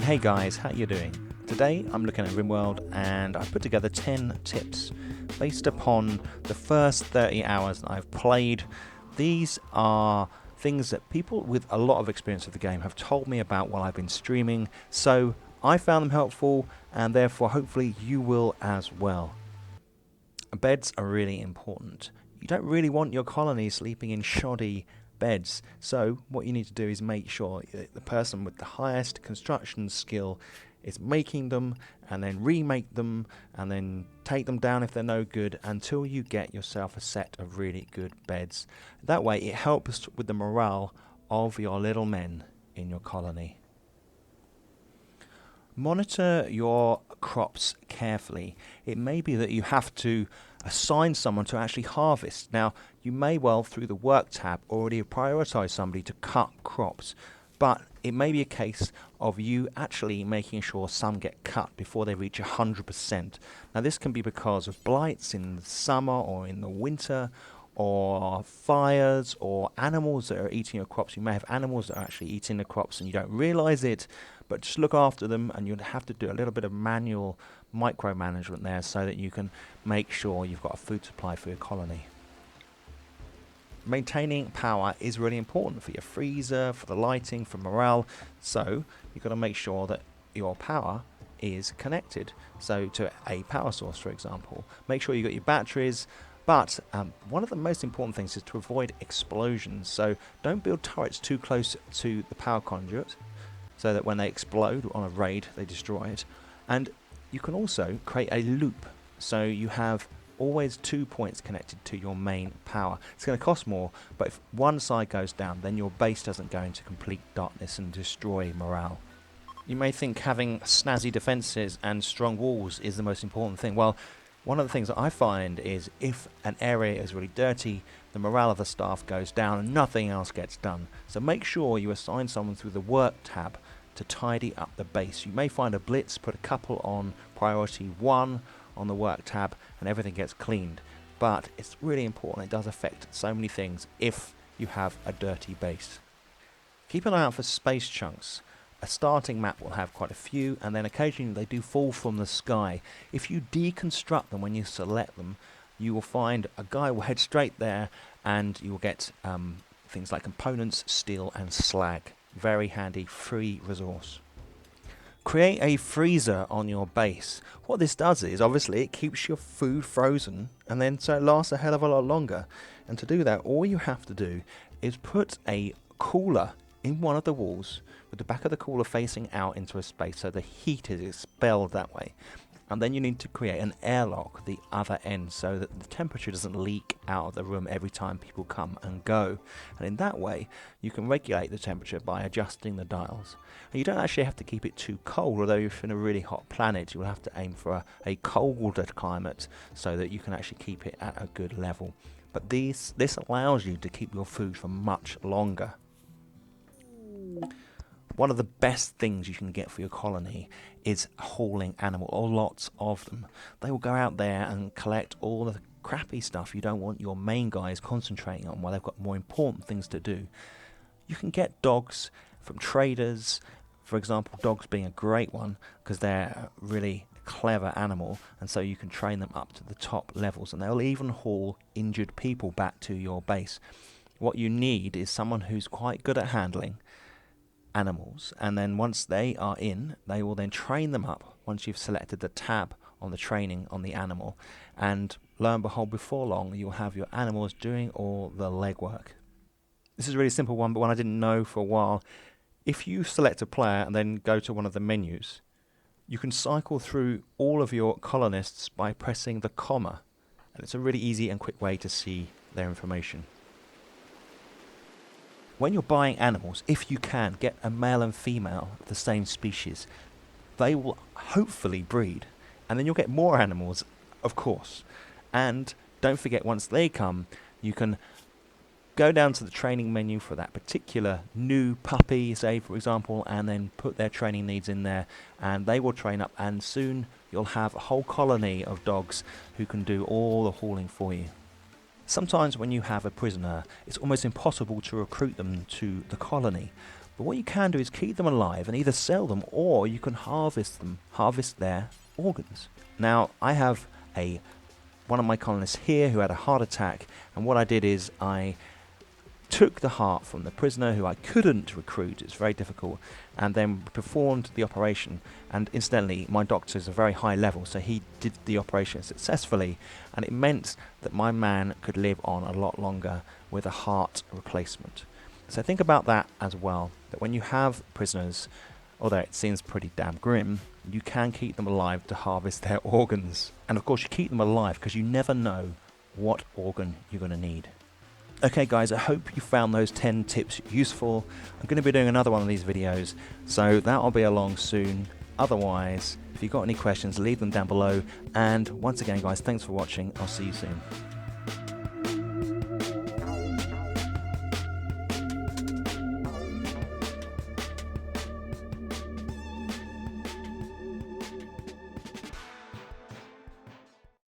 Hey guys, how you doing? Today I'm looking at Rimworld and I put together 10 tips based upon the first 30 hours that I've played. These are things that people with a lot of experience of the game have told me about while I've been streaming, so I found them helpful and therefore hopefully you will as well. Beds are really important. You don't really want your colony sleeping in shoddy beds, so what you need to do is make sure that the person with the highest construction skill is making them and then remake them and then take them down if they're no good until you get yourself a set of really good beds. That way it helps with the morale of your little men in your colony. Monitor your crops carefully. It may be that you have to assign someone to actually harvest. Now, you may well, through the work tab, already prioritize somebody to cut crops, but it may be a case of you actually making sure some get cut before they reach 100%. Now, this can be because of blights in the summer or in the winter, or fires, or animals that are eating your crops. You may have animals that are actually eating the crops and you don't realize it, but just look after them, and you'll have to do a little bit of manual micromanagement there so that you can make sure you've got a food supply for your colony. Maintaining power is really important for your freezer, for the lighting, for morale, so you've got to make sure that your power is connected, so to a power source, for example. Make sure you've got your batteries. But one of the most important things is to avoid explosions. So don't build turrets too close to the power conduit so that when they explode on a raid, they destroy it. And you can also create a loop. So you have always 2 points connected to your main power. It's going to cost more, but if one side goes down, then your base doesn't go into complete darkness and destroy morale. You may think having snazzy defenses and strong walls is the most important thing. Well, one of the things that I find is if an area is really dirty, the morale of the staff goes down and nothing else gets done. So make sure you assign someone through the work tab to tidy up the base. You may find a blitz, put a couple on priority 1 on the work tab and everything gets cleaned. But it's really important. It does affect so many things if you have a dirty base. Keep an eye out for space chunks. A starting map will have quite a few, and then occasionally they do fall from the sky. If you deconstruct them when you select them, you will find a guy will head straight there, and you will get things like components, steel and slag. Very handy, free resource. Create a freezer on your base. What this does is, obviously, it keeps your food frozen, and then so it lasts a hell of a lot longer. And to do that, all you have to do is put a cooler in one of the walls, with the back of the cooler facing out into a space so the heat is expelled that way. And then you need to create an airlock the other end so that the temperature doesn't leak out of the room every time people come and go. And in that way, you can regulate the temperature by adjusting the dials. And you don't actually have to keep it too cold, although if you're in a really hot planet, you'll have to aim for a colder climate so that you can actually keep it at a good level. But this allows you to keep your food for much longer. One of the best things you can get for your colony is a hauling animal, or lots of them. They will go out there and collect all the crappy stuff you don't want your main guys concentrating on while they've got more important things to do. You can get dogs from traders, for example, dogs being a great one because they're a really clever animal, and so you can train them up to the top levels, and they'll even haul injured people back to your base. What you need is someone who's quite good at handling animals, and then once they are in, they will then train them up once you've selected the tab on the training on the animal, and lo and behold, before long you'll have your animals doing all the legwork. This is a really simple one, but one I didn't know for a while. If you select a player and then go to one of the menus, you can cycle through all of your colonists by pressing the comma, and it's a really easy and quick way to see their information. When you're buying animals, if you can, get a male and female of the same species. They will hopefully breed, and then you'll get more animals, of course. And don't forget, once they come, you can go down to the training menu for that particular new puppy, say, for example, and then put their training needs in there, and they will train up, and soon you'll have a whole colony of dogs who can do all the hauling for you. Sometimes when you have a prisoner, it's almost impossible to recruit them to the colony, But what you can do is keep them alive and either sell them, or you can harvest their organs. Now, I have one of my colonists here who had a heart attack, and what I did is I took the heart from the prisoner who I couldn't recruit, it's very difficult, and then performed the operation. And incidentally, my doctor is a very high level, so he did the operation successfully, and it meant that my man could live on a lot longer with a heart replacement. So think about that as well, that when you have prisoners, although it seems pretty damn grim, you can keep them alive to harvest their organs. And of course you keep them alive because you never know what organ you're going to need. Okay guys, I hope you found those 10 tips useful. I'm going to be doing another one of these videos, so that'll be along soon. Otherwise, if you've got any questions, leave them down below. And once again guys, thanks for watching. I'll see you soon.